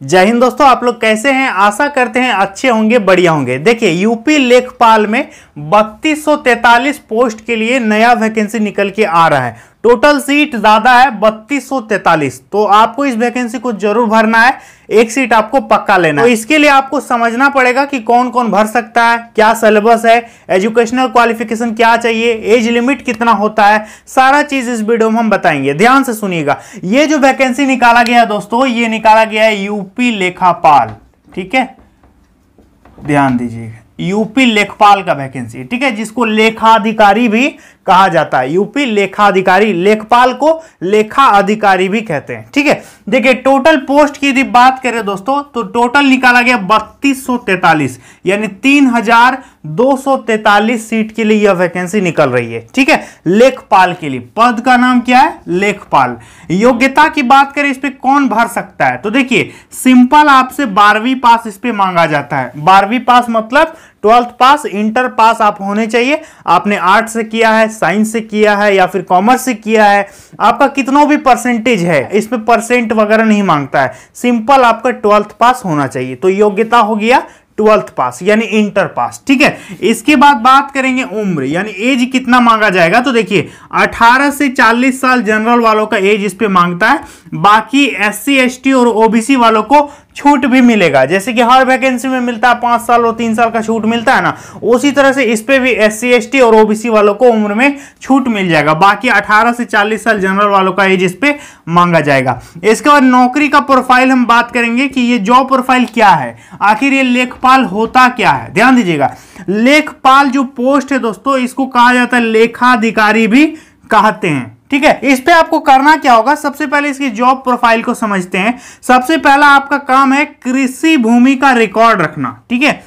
जय हिंद दोस्तों, आप लोग कैसे हैं? आशा करते हैं अच्छे होंगे, बढ़िया होंगे। देखिए, यूपी लेखपाल में 3243 पोस्ट के लिए नया वैकेंसी निकल के आ रहा है। टोटल सीट ज्यादा है 3243, तो आपको इस वैकेंसी को जरूर भरना है। एक सीट आपको पक्का लेना है। तो इसके लिए आपको समझना पड़ेगा कि कौन कौन भर सकता है, क्या सिलेबस है, एजुकेशनल क्वालिफिकेशन क्या चाहिए, एज लिमिट कितना होता है, सारा चीज इस वीडियो में हम बताएंगे। ध्यान से सुनिएगा। ये जो वैकेंसी निकाला गया है दोस्तों, ये निकाला गया है यूपी लेखापाल, ठीक है, ध्यान दीजिएगा, यूपी लेखपाल का वैकेंसी, ठीक है, जिसको लेखाधिकारी भी कहा जाता है। यूपी लेखाधिकारी, लेखपाल को लेखा अधिकारी भी कहते हैं, ठीक है। देखिए, टोटल पोस्ट की यदि बात करें दोस्तों, तो टोटल निकाला गया 3243, यानी 3243 सीट के लिए यह वैकेंसी निकल रही है, ठीक है, लेखपाल के लिए। पद का नाम क्या है? लेखपाल। योग्यता की बात करें, इस पे कौन भर सकता है, तो देखिए, सिंपल आपसे 12वीं पास इस पे मांगा जाता है। 12वीं पास मतलब 12th पास, इंटर पास आप होने चाहिए। आपने आर्ट्स से किया है, साइंस से किया है, या फिर कॉमर्स से किया है, आपका कितना भी परसेंटेज है, इसमें परसेंट वगैरह नहीं मांगता है। सिंपल आपका 12th पास होना चाहिए। तो योग्यता हो गया 12th पास यानी इंटर पास, ठीक है। इसके बाद बात करेंगे उम्र, यानी एज कितना मांगा जाएगा, तो देखिए 18 से 40 साल जनरल वालों का एज इस पे मांगता है। बाकी SC ST और OBC वालों को छूट भी मिलेगा, जैसे कि हर वैकेंसी में मिलता है 5 साल और 3 साल का छूट मिलता है ना, उसी तरह से इस पे भी SC ST और OBC वालों को उम्र में छूट मिल जाएगा। बाकी 18 से 40 साल जनरल वालों का एज इस पे मांगा जाएगा। इसके बाद नौकरी का प्रोफाइल हम बात करेंगे कि ये जॉब प्रोफाइल क्या है, आखिर ये लेखपाल होता क्या है। ध्यान दीजिएगा, लेखपाल जो पोस्ट है दोस्तों, इसको कहा जाता है लेखाधिकारी भी कहते हैं, ठीक है। इस पे आपको करना क्या होगा, सबसे पहले इसकी जॉब प्रोफाइल को समझते हैं। सबसे पहला आपका काम है कृषि भूमि का रिकॉर्ड रखना, ठीक है,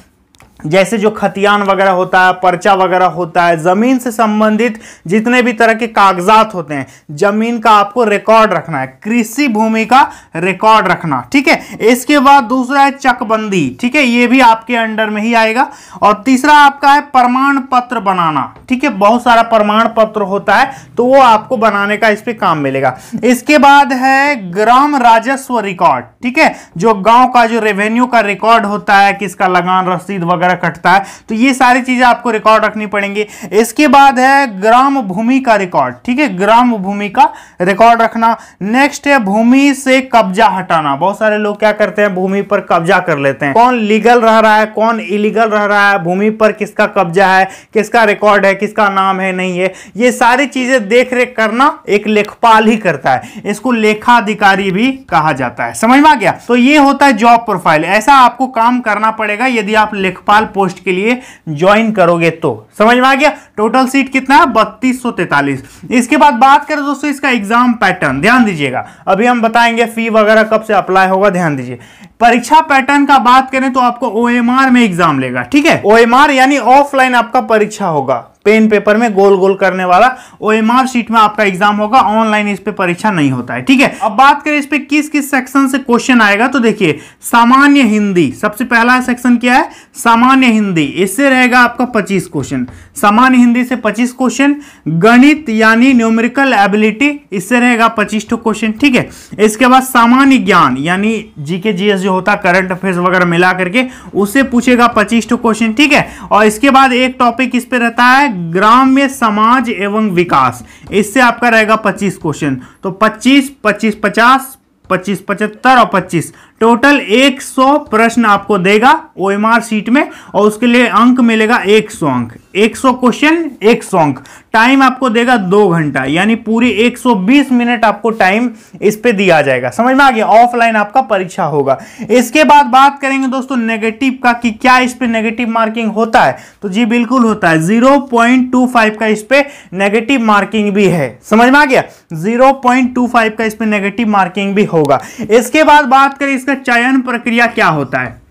जैसे जो खतियान वगैरह होता है, पर्चा वगैरह होता है, जमीन से संबंधित जितने भी तरह के कागजात होते हैं, जमीन का आपको रिकॉर्ड रखना है, कृषि भूमि का रिकॉर्ड रखना, ठीक है। इसके बाद दूसरा है चकबंदी, ठीक है, ये भी आपके अंडर में ही आएगा। और तीसरा आपका है प्रमाण पत्र बनाना, ठीक है, बहुत सारा प्रमाण पत्र होता है, तो वो आपको बनाने का इस पे काम मिलेगा। इसके बाद है ग्राम राजस्व रिकॉर्ड, ठीक है, जो गांव का जो रेवेन्यू का रिकॉर्ड होता है, किसका लगान रसीद वगैरह कटता है, तो ये सारी चीजें आपको रिकॉर्ड रखनी पड़ेंगी। इसके बाद है ग्राम भूमि का रिकॉर्ड, ठीक है, ग्राम भूमि का रिकॉर्ड रखना। नेक्स्ट है भूमि से कब्जा हटाना। बहुत सारे लोग क्या करते हैं, भूमि पर कब्जा कर लेते हैं। कौन लीगल रह रहा है, कौन इलीगल रह रहा है, भूमि पर किसका कब्जा है, किसका रिकॉर्ड है, किसका नाम है, नहीं है, ये सारी चीजें देख रेख करना एक लेखपाल ही करता है। इसको लेखाधिकारी भी कहा जाता है। समझ में आ गया? तो ये होता है जॉब प्रोफाइल। ऐसा आपको काम करना पड़ेगा यदि आप लेखपाल पोस्ट के लिए ज्वाइन करोगे तो। समझ में आ गया? टोटल सीट कितना है? 3243। इसके बाद बात करें दोस्तों इसका एग्जाम पैटर्न, ध्यान दीजिएगा, अभी हम बताएंगे फी वगैरह कब से अप्लाई होगा, ध्यान दीजिए। परीक्षा पैटर्न का बात करें तो आपको OMR में एग्जाम लेगा, ठीक है, OMR यानी ऑफलाइन आपका परीक्षा होगा, पेन पेपर में गोल गोल करने वाला OMR शीट में आपका एग्जाम होगा। ऑनलाइन इस पे परीक्षा नहीं होता है, ठीक है। अब बात करें इस पे किस किस सेक्शन से क्वेश्चन आएगा, तो देखिए सामान्य हिंदी, सबसे पहला सेक्शन क्या है, सामान्य हिंदी, इससे रहेगा आपका 25 क्वेश्चन, सामान्य हिंदी से 25 क्वेश्चन। गणित यानी न्यूमेरिकल एबिलिटी, इससे रहेगा 25 क्वेश्चन, ठीक है। इसके बाद सामान्य ज्ञान यानी GK GS जो होता है, करंट अफेयर्स वगैरह मिला करके, उससे पूछेगा 25 क्वेश्चन, ठीक है। और इसके बाद एक टॉपिक इस पे रहता है ग्राम्य समाज एवं विकास, इससे आपका रहेगा 25 क्वेश्चन। तो 25 25 50 25 75 और 25, टोटल 100 प्रश्न आपको देगा OMR शीट में, और उसके लिए अंक मिलेगा 100 अंक। 100 क्वेश्चन 100 अंक। टाइम आपको देगा 2 घंटा, यानी पूरी 120 मिनट आपको टाइम इस पे दिया जाएगा। समझ में आ गया? ऑफलाइन आपका परीक्षा होगा। इसके बाद बात करेंगे दोस्तों नेगेटिव का, कि क्या इस पे नेगेटिव मार्किंग होता है, तो जी बिल्कुल होता है। 0.25 का इस पे नेगेटिव मार्किंग भी है। समझ में आ गया? 0.25 का इस पे नेगेटिव मार्किंग भी होगा। इसके बाद बात करें इसका चयन प्रक्रिया क्या होता है,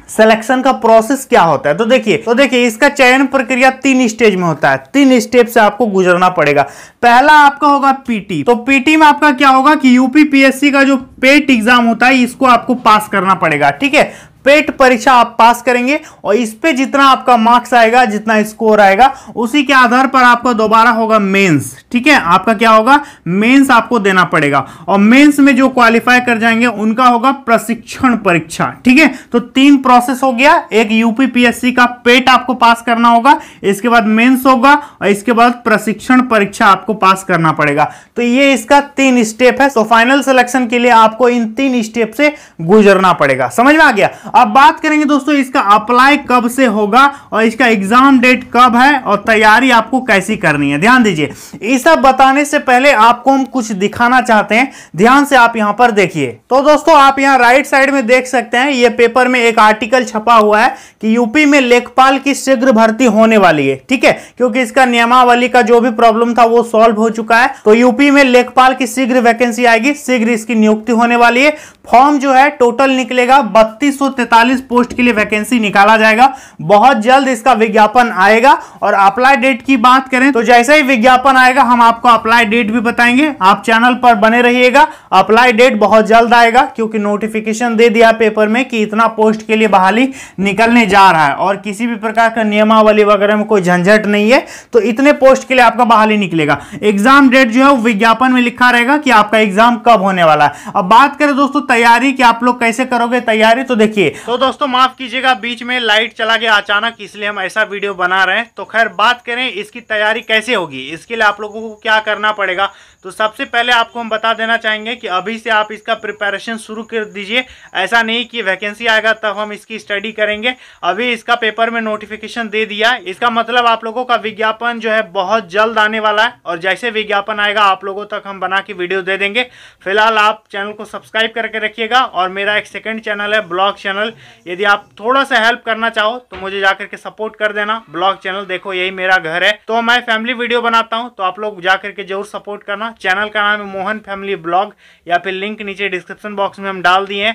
सिलेक्शन का प्रोसेस क्या होता है, तो देखिए इसका चयन प्रक्रिया 3 स्टेज में होता है। 3 स्टेप से आपको गुजरना पड़ेगा। पहला आपका होगा पीटी, तो पीटी में आपका क्या होगा कि UP PSC का जो पेट एग्जाम होता है, इसको आपको पास करना पड़ेगा, ठीक है। पेट परीक्षा आप पास करेंगे और इस पे जितना आपका मार्क्स आएगा, जितना स्कोर आएगा, उसी के आधार पर आपका दोबारा होगा मेंस। ठीक है, आपका क्या होगा, मेंस आपको देना पड़ेगा और मेंस में जो क्वालिफाई कर जाएंगे उनका होगा प्रशिक्षण परीक्षा। ठीक है, तो 3 प्रोसेस हो गया। एक यूपीपीएससी का पेट आपको पास करना होगा, इसके बाद मेंस होगा और इसके बाद प्रशिक्षण परीक्षा आपको पास करना पड़ेगा। तो ये इसका 3 स्टेप है। तो फाइनल सिलेक्शन के लिए आपको इन 3 स्टेप से गुजरना पड़ेगा। समझ में आ गया। अब बात करेंगे दोस्तों इसका अप्लाई कब से होगा और इसका एग्जाम डेट कब है और तैयारी आपको कैसी करनी है। ध्यान दीजिए, ये सब बताने से पहले आपको हम कुछ दिखाना चाहते हैं, ध्यान से आप यहां पर देखिए। तो दोस्तों आप यहां राइट साइड में देख सकते हैं, ये पेपर में एक आर्टिकल छपा हुआ है कि यूपी में लेखपाल की शीघ्र भर्ती होने वाली है। ठीक है, क्योंकि इसका नियमावली का जो भी प्रॉब्लम था वो सॉल्व हो चुका है। तो यूपी में लेखपाल की शीघ्र वैकेंसी आएगी, शीघ्र इसकी नियुक्ति होने वाली है। फॉर्म जो है टोटल निकलेगा, 3243 पोस्ट के लिए वैकेंसी निकाला जाएगा। बहुत जल्द इसका विज्ञापन आएगा। और अप्लाई डेट की बात करें तो जैसे ही विज्ञापन आएगा हम आपको अप्लाई डेट भी बताएंगे। आप चैनल पर बने रहिएगा। अप्लाई डेट बहुत जल्द आएगा क्योंकि नोटिफिकेशन दे दिया पेपर में कि इतना पोस्ट के लिए बहाली निकलने जा रहा है और किसी भी प्रकार का नियमावली वगैरह में कोई झंझट नहीं है। तो इतने पोस्ट के लिए आपका बहाली निकलेगा। एग्जाम डेट जो है विज्ञापन में लिखा रहेगा कि आपका एग्जाम कब होने वाला है। अब बात करें दोस्तों तैयारी कि आप लोग कैसे करोगे तैयारी, तो देखिए। तो दोस्तों माफ कीजिएगा, बीच में लाइट चला गया अचानक, इसलिए हम ऐसा वीडियो बना रहे हैं। तो खैर बात करें इसकी तैयारी कैसे होगी, इसके लिए आप लोगों को क्या करना पड़ेगा। तो सबसे पहले आपको हम बता देना चाहेंगे कि अभी से आप इसका प्रिपरेशन शुरू कर दीजिए। ऐसा नहीं कि वैकेंसी आएगा तब हम इसकी स्टडी करेंगे। अभी इसका पेपर में नोटिफिकेशन दे दिया, इसका मतलब आप लोगों का विज्ञापन जो है बहुत जल्द आने वाला है और जैसे विज्ञापन आएगा आप लोगों तक हम बना के वीडियो दे देंगे। फिलहाल आप चैनल को सब्सक्राइब करके रखिएगा और मेरा एक सेकंड चैनल है ब्लॉग चैनल, यदि आप थोड़ा सा हेल्प करना चाहो तो मुझे जाकर के सपोर्ट कर देना। ब्लॉग चैनल देखो यही मेरा घर है, तो मैं फैमिली वीडियो बनाता हूं, तो आप लोग जाकर के जरूर सपोर्ट करना। चैनल का नाम है मोहन फैमिली ब्लॉग या फिर लिंक नीचे डिस्क्रिप्शन बॉक्स में हम डाल दिए हैं।